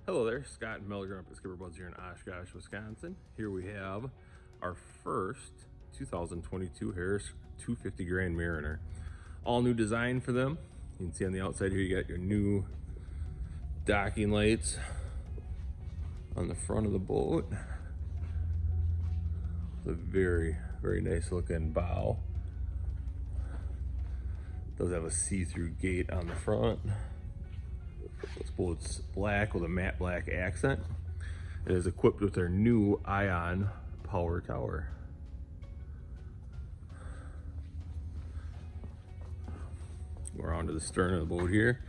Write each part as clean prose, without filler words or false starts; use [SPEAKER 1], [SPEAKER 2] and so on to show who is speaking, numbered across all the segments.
[SPEAKER 1] Hello there, Scott and Melger up at SkipperBud's here in Oshkosh, Wisconsin. Here we have our first 2022 Harris 250 Grand Mariner. All new design for them. You can see on the outside here you got your new docking lights on the front of the boat. It's a very nice looking bow. Does have a see-through gate on the front. This boat's black with a matte black accent. It is equipped with their new ion power tower. We're onto the stern of the boat here.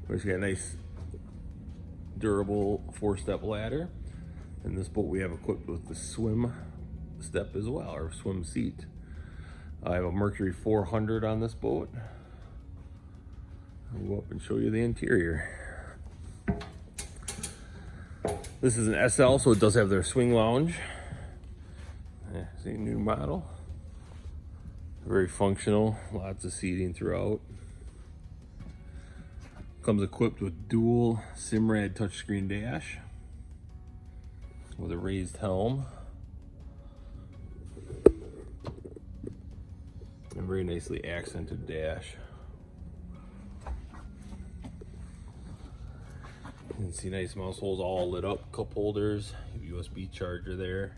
[SPEAKER 1] We got a nice durable 4-step ladder. In this boat we have equipped with the swim step as well, or swim seat. I have a Mercury 400 on this boat. I'll go up and show you the interior. This is an SL, so it does have their swing lounge. Yeah, see, new model. Very functional, lots of seating throughout. Comes equipped with dual SIMRAD touchscreen dash with a raised helm. And very nicely accented dash. You can see nice mouse holes all lit up, cup holders, USB charger there.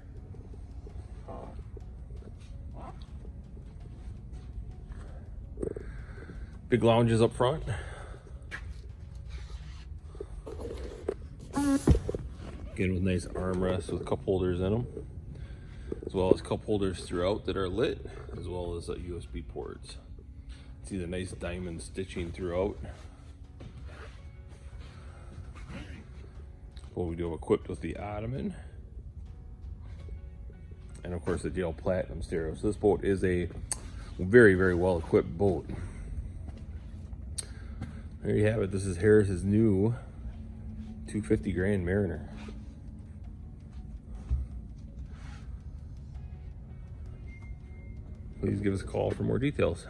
[SPEAKER 1] Big lounges up front. Again with nice armrests with cup holders in them, as well as cup holders throughout that are lit, as well as USB ports. See the nice diamond stitching throughout. Well, we do have equipped with the ottoman, and of course the gel platinum stereo. So this boat is a very well equipped boat. There you have it. This is Harris's new 250 Grand Mariner. Please give us a call for more details.